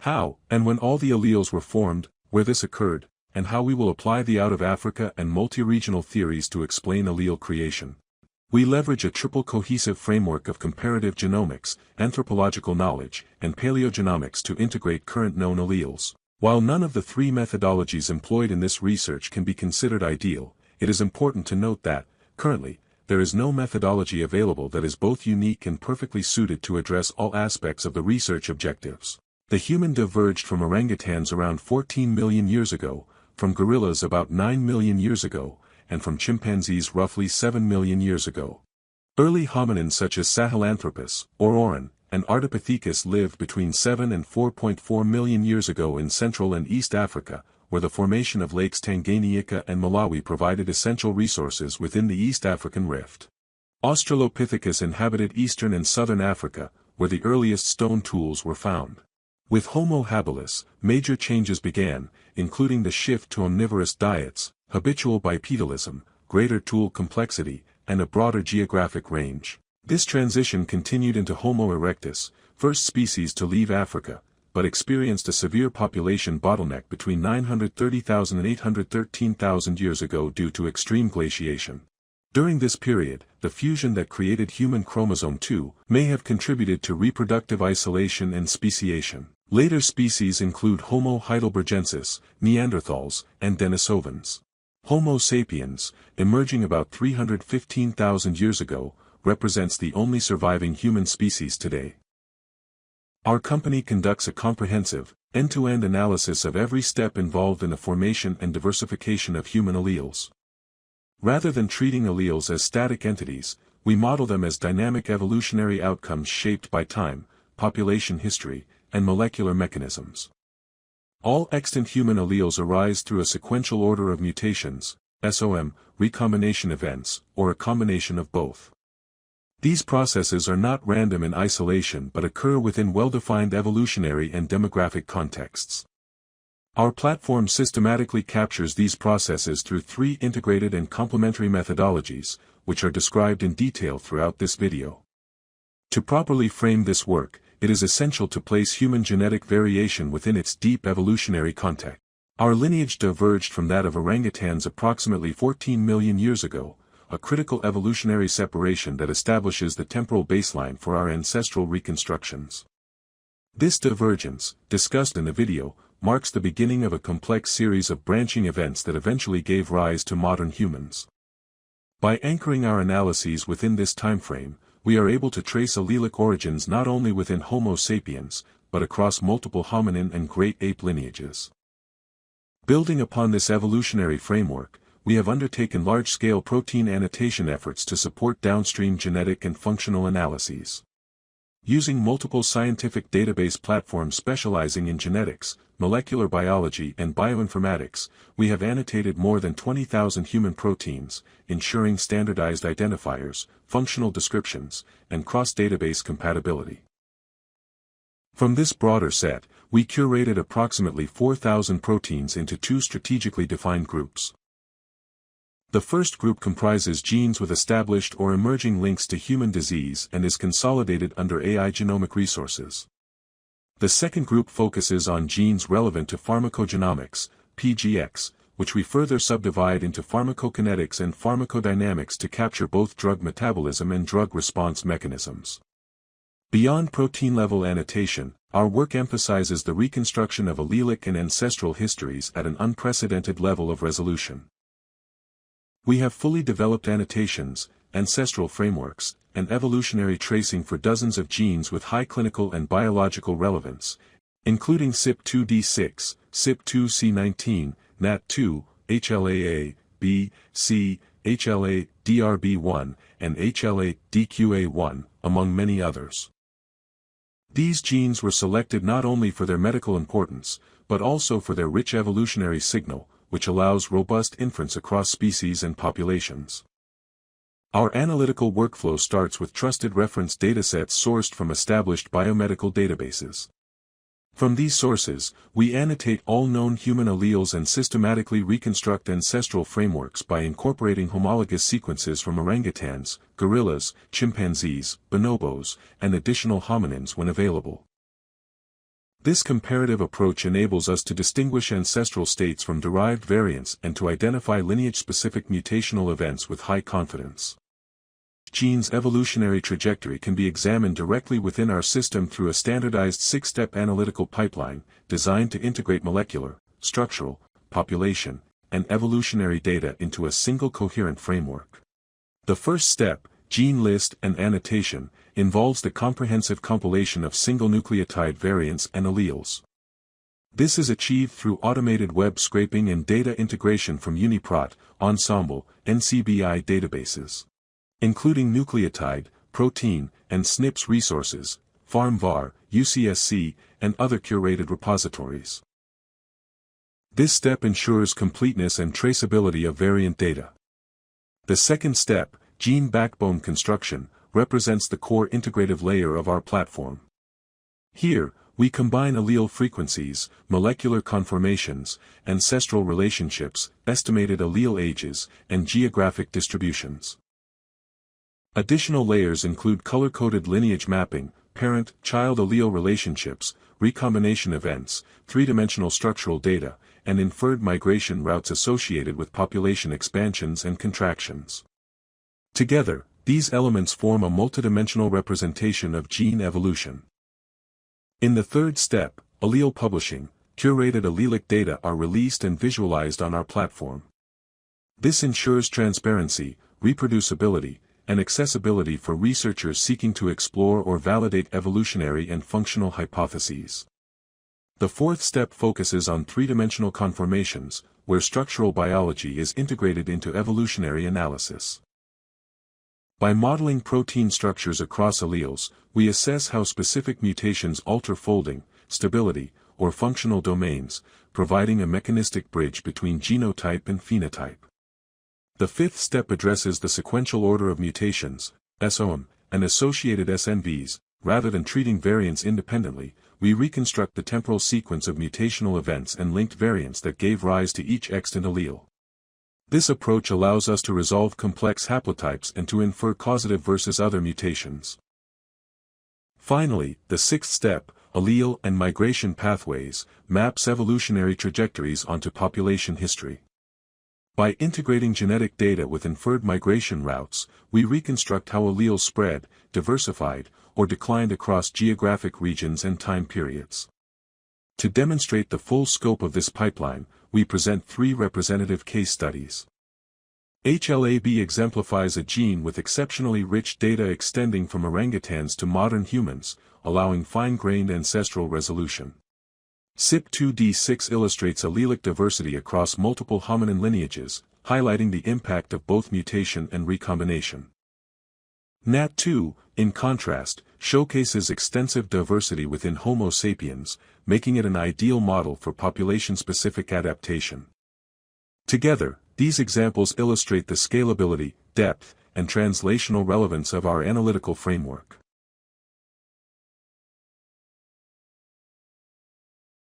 How, and when all the alleles were formed, where this occurred, and how we will apply the out-of-Africa and multi-regional theories to explain allele creation. We leverage a triple cohesive framework of comparative genomics, anthropological knowledge, and paleogenomics to integrate current known alleles. While none of the three methodologies employed in this research can be considered ideal, it is important to note that, currently, there is no methodology available that is both unique and perfectly suited to address all aspects of the research objectives. The human diverged from orangutans around 14 million years ago, from gorillas about 9 million years ago, and from chimpanzees roughly 7 million years ago. Early hominins such as Sahelanthropus, Ororan, and Ardipithecus lived between 7 and 4.4 million years ago in Central and East Africa, where the formation of lakes Tanganyika and Malawi provided essential resources within the East African Rift. Australopithecus inhabited eastern and southern Africa, where the earliest stone tools were found. With Homo habilis, major changes began, including the shift to omnivorous diets, habitual bipedalism, greater tool complexity, and a broader geographic range. This transition continued into Homo erectus, first species to leave Africa, but experienced a severe population bottleneck between 930,000 and 813,000 years ago due to extreme glaciation. During this period, the fusion that created human chromosome 2 may have contributed to reproductive isolation and speciation. Later species include Homo heidelbergensis, Neanderthals, and Denisovans. Homo sapiens, emerging about 315,000 years ago, represents the only surviving human species today. Our company conducts a comprehensive, end-to-end analysis of every step involved in the formation and diversification of human alleles. Rather than treating alleles as static entities, we model them as dynamic evolutionary outcomes shaped by time, population history, and molecular mechanisms. All extant human alleles arise through a sequential order of mutations, SOM, recombination events, or a combination of both. These processes are not random in isolation but occur within well-defined evolutionary and demographic contexts. Our platform systematically captures these processes through three integrated and complementary methodologies, which are described in detail throughout this video. To properly frame this work, it is essential to place human genetic variation within its deep evolutionary context. Our lineage diverged from that of orangutans approximately 14 million years ago, a critical evolutionary separation that establishes the temporal baseline for our ancestral reconstructions. This divergence, discussed in the video, marks the beginning of a complex series of branching events that eventually gave rise to modern humans. By anchoring our analyses within this timeframe, we are able to trace allelic origins not only within Homo sapiens, but across multiple hominin and great ape lineages. Building upon this evolutionary framework, we have undertaken large-scale protein annotation efforts to support downstream genetic and functional analyses. Using multiple scientific database platforms specializing in genetics, molecular biology and bioinformatics, we have annotated more than 20,000 human proteins, ensuring standardized identifiers, functional descriptions, and cross-database compatibility. From this broader set, we curated approximately 4,000 proteins into two strategically defined groups. The first group comprises genes with established or emerging links to human disease and is consolidated under AI genomic resources. The second group focuses on genes relevant to pharmacogenomics, PGX, which we further subdivide into pharmacokinetics and pharmacodynamics to capture both drug metabolism and drug response mechanisms. Beyond protein-level annotation, our work emphasizes the reconstruction of allelic and ancestral histories at an unprecedented level of resolution. We have fully developed annotations, ancestral frameworks, and evolutionary tracing for dozens of genes with high clinical and biological relevance, including CYP2D6, CYP2C19, NAT2, HLA-A, C, HLA-DRB1, and HLA-DQA1, among many others. These genes were selected not only for their medical importance, but also for their rich evolutionary signal, which allows robust inference across species and populations. Our analytical workflow starts with trusted reference datasets sourced from established biomedical databases. From these sources, we annotate all known human alleles and systematically reconstruct ancestral frameworks by incorporating homologous sequences from orangutans, gorillas, chimpanzees, bonobos, and additional hominins when available. This comparative approach enables us to distinguish ancestral states from derived variants and to identify lineage-specific mutational events with high confidence. Genes' evolutionary trajectory can be examined directly within our system through a standardized 6-step analytical pipeline, designed to integrate molecular, structural, population, and evolutionary data into a single coherent framework. The first step, gene list and annotation, involves the comprehensive compilation of single nucleotide variants and alleles. This is achieved through automated web scraping and data integration from UniProt, Ensemble, NCBI databases, including nucleotide, protein, and SNPs resources, PharmVar, UCSC, and other curated repositories. This step ensures completeness and traceability of variant data. The second step, gene backbone construction, represents the core integrative layer of our platform. Here, we combine allele frequencies, molecular conformations, ancestral relationships, estimated allele ages, and geographic distributions. Additional layers include color-coded lineage mapping, parent-child allele relationships, recombination events, three-dimensional structural data, and inferred migration routes associated with population expansions and contractions. Together, these elements form a multidimensional representation of gene evolution. In the third step, allele publishing, curated allelic data are released and visualized on our platform. This ensures transparency, reproducibility, and accessibility for researchers seeking to explore or validate evolutionary and functional hypotheses. The fourth step focuses on three-dimensional conformations, where structural biology is integrated into evolutionary analysis. By modeling protein structures across alleles, we assess how specific mutations alter folding, stability, or functional domains, providing a mechanistic bridge between genotype and phenotype. The fifth step addresses the sequential order of mutations, SOM, and associated SNVs. Rather than treating variants independently, we reconstruct the temporal sequence of mutational events and linked variants that gave rise to each extant allele. This approach allows us to resolve complex haplotypes and to infer causative versus other mutations. Finally, the sixth step, allele and migration pathways, maps evolutionary trajectories onto population history. By integrating genetic data with inferred migration routes, we reconstruct how alleles spread, diversified, or declined across geographic regions and time periods. To demonstrate the full scope of this pipeline, we present three representative case studies. HLA-B exemplifies a gene with exceptionally rich data extending from orangutans to modern humans, allowing fine-grained ancestral resolution. CYP2D6 illustrates allelic diversity across multiple hominin lineages, highlighting the impact of both mutation and recombination. NAT2, in contrast, showcases extensive diversity within Homo sapiens, making it an ideal model for population-specific adaptation. Together, these examples illustrate the scalability, depth, and translational relevance of our analytical framework.